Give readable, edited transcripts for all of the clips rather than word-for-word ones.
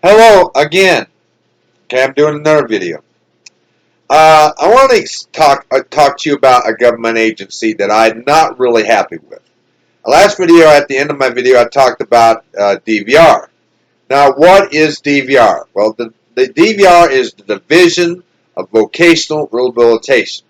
Hello again. Okay, I'm doing another video. I want to talk to you about a government agency that I'm not really happy with. The last video, at the end of my video, I talked about DVR. Now, what is DVR? Well, the DVR is the Division of Vocational Rehabilitation.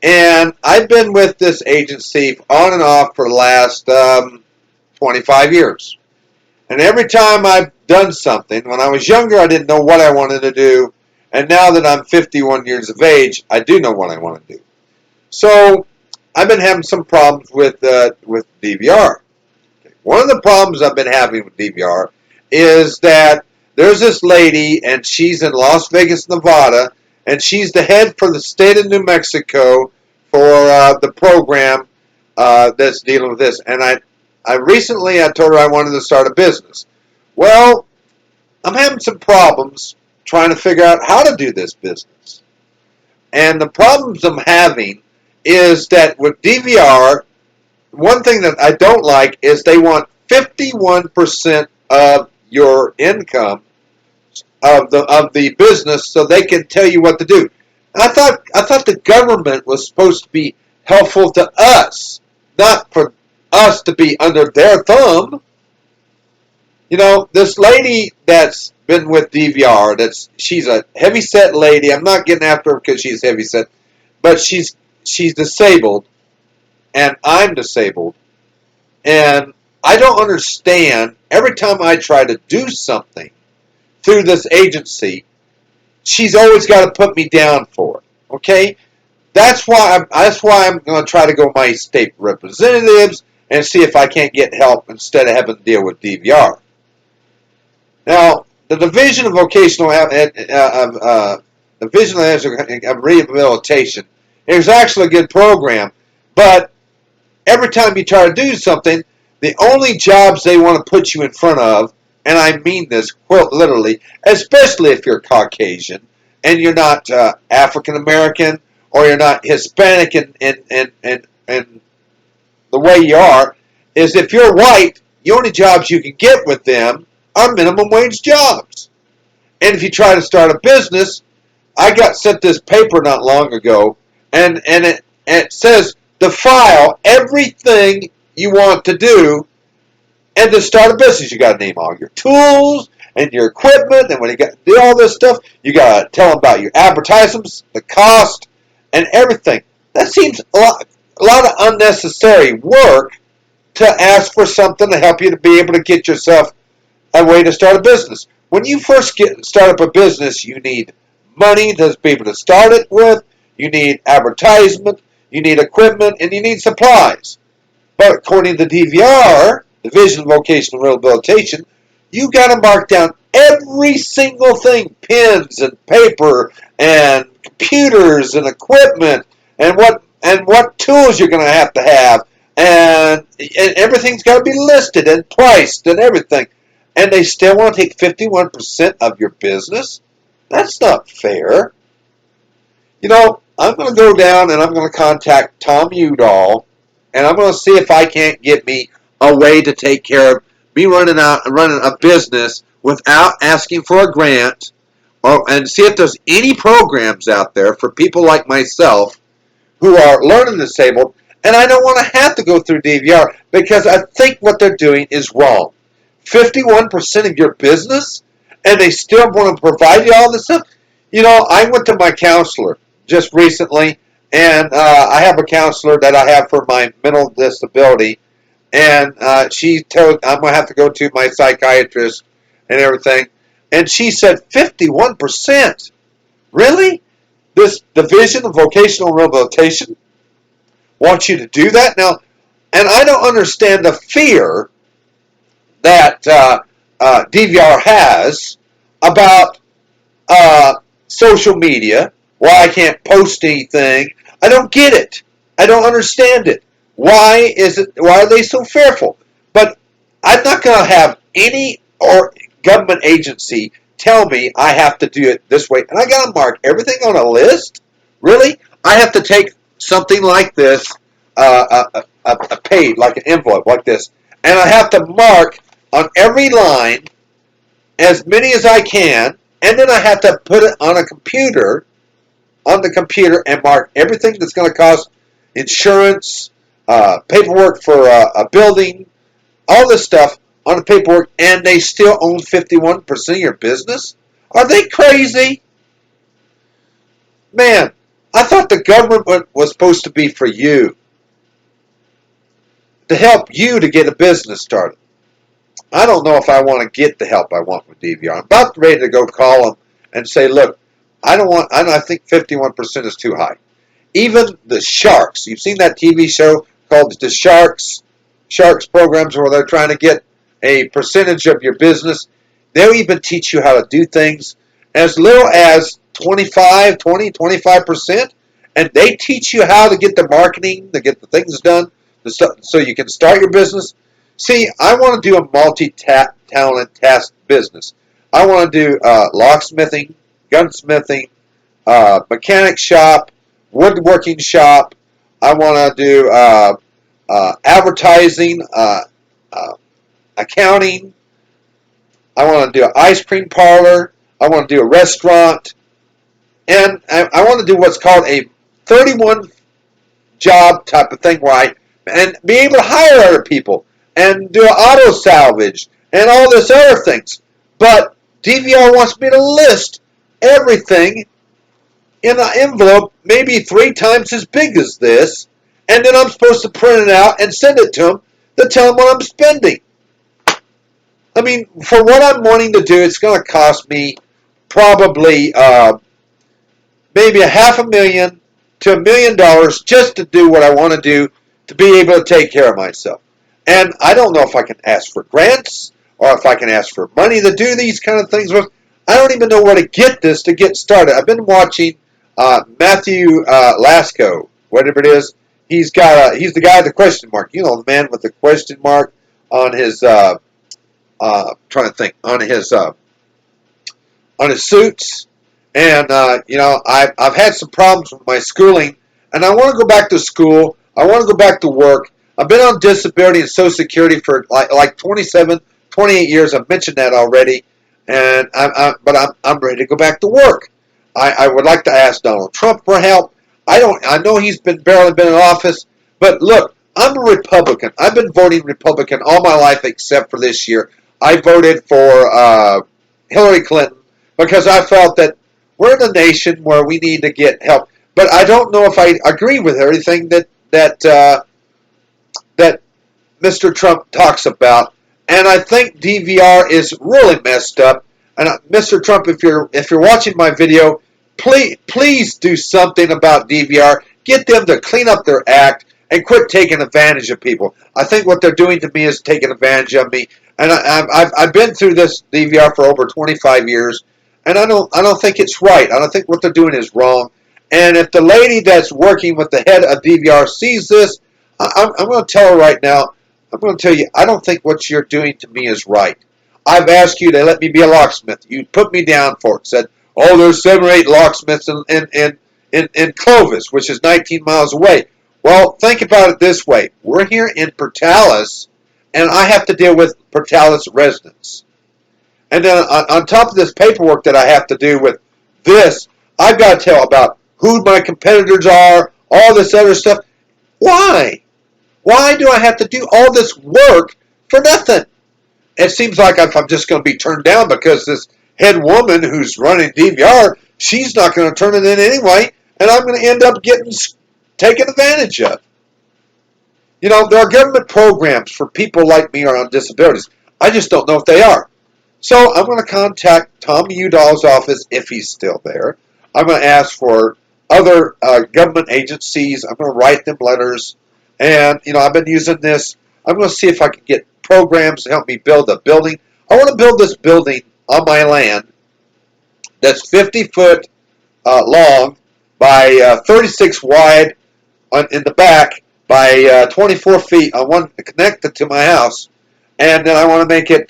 And I've been with this agency on and off for the last 25 years. And every time I've done something, when I was younger, I didn't know what I wanted to do. And now that I'm 51 years of age, I do know what I want to do. So I've been having some problems with DVR. One of the problems I've been having with DVR is that there's this lady, and she's in Las Vegas, Nevada, and she's the head for the state of New Mexico for the program that's dealing with this. And I recently told her I wanted to start a business. Well, I'm having some problems trying to figure out how to do this business. And the problems I'm having is that with DVR, one thing that I don't like is they want 51% of your income of the business so they can tell you what to do. And I thought the government was supposed to be helpful to us, not for us to be under their thumb. You know, this lady that's been with DVR, she's a heavy-set lady. I'm not getting after her because she's heavy-set, but she's disabled, and I'm disabled, and I don't understand. Every time I try to do something through this agency, she's always got to put me down for it. Okay, that's why I'm going to try to go my state representatives and see if I can't get help instead of having to deal with DVR. Now, the Division of Vocational Division of Rehabilitation is actually a good program, but every time you try to do something, the only jobs they want to put you in front of, and I mean this quote literally, especially if you're Caucasian and you're not African American or you're not Hispanic and the way you are, is if you're white, the only jobs you can get with them are minimum wage jobs. And if you try to start a business, I got sent this paper not long ago, and it says to file everything you want to do, and to start a business, you got to name all your tools and your equipment, and when you got to do all this stuff, you got to tell them about your advertisements, the cost, and everything. That seems a lot of unnecessary work to ask for something to help you to be able to get yourself a way to start a business. When you first start up a business, you need money to be able to start it with, you need advertisement, you need equipment, and you need supplies. But according to DVR, Division of Vocational Rehabilitation, you got to mark down every single thing, pens and paper and computers and equipment, and what tools you're going to have, and everything's got to be listed and priced and everything. And they still want to take 51% of your business? That's not fair. You know, I'm going to go down and I'm going to contact Tom Udall, and I'm going to see if I can't get me a way to take care of me running a business without asking for a grant, and see if there's any programs out there for people like myself who are learning disabled, and I don't want to have to go through DVR because I think what they're doing is wrong. 51% of your business, and they still want to provide you all this stuff. You know, I went to my counselor just recently, and I have a counselor that I have for my mental disability, and she told I'm going to have to go to my psychiatrist and everything, and she said 51%? Really? This Division of Vocational Rehabilitation wants you to do that? Now, and I don't understand the fear that DVR has about social media, why I can't post anything. I don't get it. I don't understand it. Why are they so fearful? But I'm not going to have any government agency tell me I have to do it this way. And I got to mark everything on a list? Really? I have to take something like this, a page, like an envelope like this, and I have to mark on every line as many as I can, and then I have to put it on the computer, and mark everything that's going to cost insurance, paperwork for a building, all this stuff on the paperwork, and they still own 51% of your business? Are they crazy? Man, I thought the government was supposed to be for you, to help you to get a business started. I don't know if I want to get the help I want with DVR. I'm about ready to go call them and say, look, I think 51% is too high. Even the Sharks, you've seen that TV show called The Sharks programs where they're trying to get a percentage of your business. They'll even teach you how to do things as little as 25%, and they teach you how to get the marketing, to get the things done, so you can start your business. See, I want to do a multi-talent task business. I want to do locksmithing, gunsmithing, mechanic shop, woodworking shop. I want to do advertising, accounting. I want to do an ice cream parlor. I want to do a restaurant. And I want to do what's called a 31 job type of thing, and be able to hire other people and do auto salvage and all this other things. But DVR wants me to list everything in an envelope maybe 3 times as big as this, and then I'm supposed to print it out and send it to them to tell them what I'm spending. I mean, for what I'm wanting to do, it's going to cost me probably maybe $500,000 to $1 million just to do what I want to do, to be able to take care of myself. And I don't know if I can ask for grants or if I can ask for money to do these kind of things. I don't even know where to get this to get started. I've been watching Matthew Lasco, whatever it is. He's the guy with the question mark. You know, the man with the question mark on his on his suits. And I've had some problems with my schooling, and I want to go back to school. I want to go back to work. I've been on disability and Social Security for like 27, 28 years. I've mentioned that already, and I'm ready to go back to work. I would like to ask Donald Trump for help. I know he's barely been in office, but look, I'm a Republican. I've been voting Republican all my life except for this year. I voted for Hillary Clinton because I felt that we're in a nation where we need to get help. But I don't know if I agree with everything that Mr. Trump talks about. And I think DVR is really messed up. And Mr. Trump, if you're watching my video, please do something about DVR. Get them to clean up their act and quit taking advantage of people. I think what they're doing to me is taking advantage of me. And I've been through this DVR for over 25 years, and I don't think it's right. I don't think what they're doing is wrong. And if the lady that's working with the head of DVR sees this, I'm going to tell her right now. I'm going to tell you, I don't think what you're doing to me is right. I've asked you to let me be a locksmith. You put me down for it. Said, oh, there's 7 or 8 locksmiths in Clovis, which is 19 miles away. Well, think about it this way. We're here in Portales, and I have to deal with Portales residents. And then on top of this paperwork that I have to do with this, I've got to tell about who my competitors are, all this other stuff. Why? Why do I have to do all this work for nothing? It seems like I'm just going to be turned down because this head woman who's running DVR, she's not going to turn it in anyway, and I'm going to end up getting taken advantage of. You know, there are government programs for people like me or on disabilities. I just don't know if they are. So I'm going to contact Tommy Udall's office if he's still there. I'm going to ask for other government agencies. I'm going to write them letters. And, I've been using this. I'm going to see if I can get programs to help me build a building. I want to build this building on my land that's 50 foot long by 36 wide in the back by 24 feet. I want to connect it to my house. And then I want to make it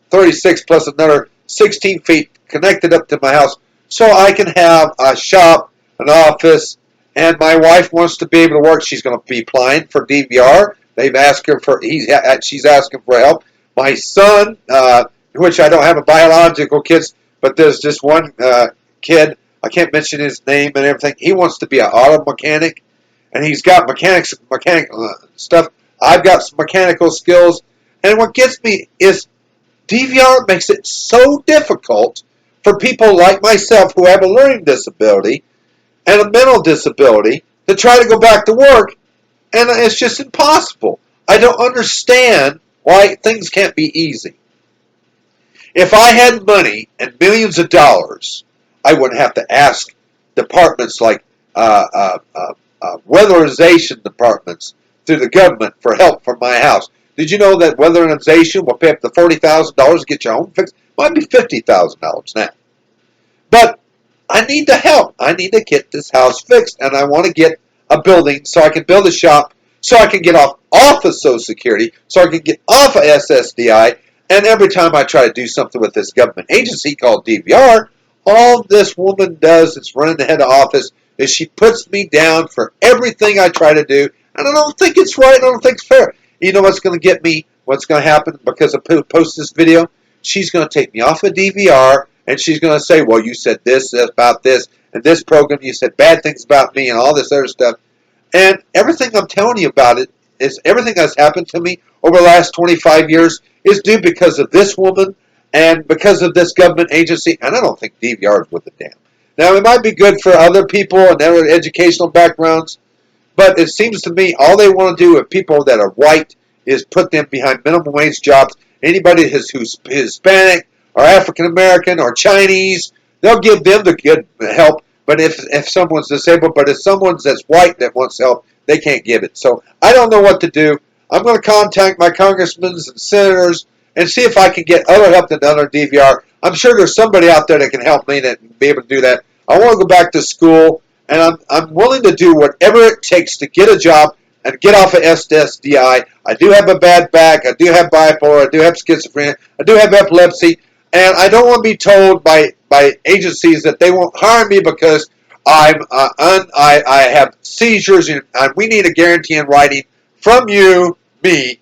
36 plus another 16 feet connected up to my house so I can have a shop, an office, and my wife wants to be able to work. She's going to be applying for DVR. They've asked her she's asking for help. My son, which I don't have a biological kids, but there's just one kid, I can't mention his name and everything. He wants to be an auto mechanic, and he's got mechanical stuff. I've got some mechanical skills, and what gets me is DVR makes it so difficult for people like myself who have a learning disability and a mental disability to try to go back to work, and it's just impossible. I don't understand why things can't be easy. If I had money and millions of dollars, I wouldn't have to ask departments like weatherization departments through the government for help for my house. Did you know that weatherization will pay up to $40,000 to get your home fixed? Might be $50,000 now. But I need the help. I need to get this house fixed, and I want to get a building so I can build a shop, so I can get off of Social Security, so I can get off of SSDI. And every time I try to do something with this government agency called DVR, all this woman does that's running the head of office is she puts me down for everything I try to do, and I don't think it's right. I don't think it's fair. You know what's going to get me? What's going to happen because I post this video? She's going to take me off of DVR, and she's going to say, well, you said this about this, and this program, you said bad things about me, and all this other stuff. And everything I'm telling you about it is everything that's happened to me over the last 25 years is due because of this woman and because of this government agency, and I don't think DVR is worth a damn. Now, it might be good for other people and their educational backgrounds, but it seems to me all they want to do with people that are white is put them behind minimum wage jobs. Anybody who's Hispanic or African American or Chinese, they'll give them the good help. But if someone's disabled, but if someone's that's white that wants help, they can't give it. So I don't know what to do. I'm going to contact my congressmen and senators and see if I can get other help than other DVR. I'm sure there's somebody out there that can help me that be able to do that. I want to go back to school, and I'm willing to do whatever it takes to get a job and get off of SSDI. I do have a bad back. I do have bipolar. I do have schizophrenia. I do have epilepsy. And I don't want to be told by agencies that they won't hire me because I have seizures, and we need a guarantee in writing from me,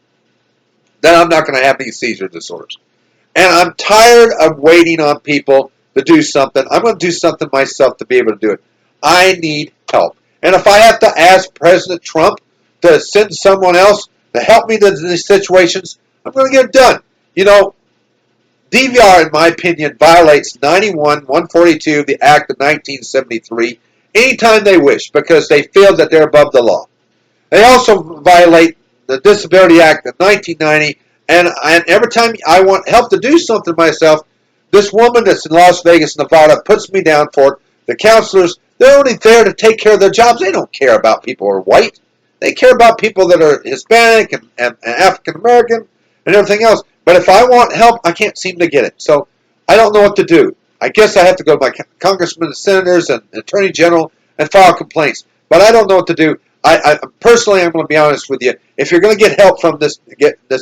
that I'm not going to have these seizure disorders. And I'm tired of waiting on people to do something. I'm going to do something myself to be able to do it. I need help. And if I have to ask President Trump to send someone else to help me in these situations, I'm going to get it done. You know, DVR, in my opinion, violates 91-142 of the Act of 1973 anytime they wish because they feel that they're above the law. They also violate the Disability Act of 1990, and every time I want help to do something myself, this woman that's in Las Vegas, Nevada, puts me down for it. The counselors, they're only there to take care of their jobs. They don't care about people who are white. They care about people that are Hispanic and African American and everything else. But if I want help, I can't seem to get it. So I don't know what to do. I guess I have to go to my congressmen and senators and attorney general and file complaints. But I don't know what to do. I personally, I'm going to be honest with you. If you're going to get help from this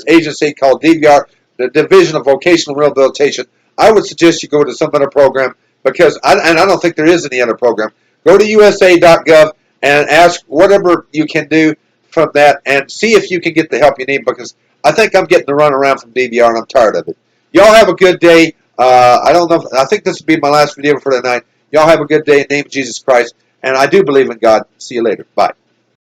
agency called DVR, the Division of Vocational Rehabilitation, I would suggest you go to some other program because I don't think there is any other program. Go to USA.gov and ask whatever you can do from that and see if you can get the help you need because I think I'm getting the run around from DVR and I'm tired of it. Y'all have a good day. I don't know. I think this will be my last video for tonight. Y'all have a good day in the name of Jesus Christ. And I do believe in God. See you later. Bye.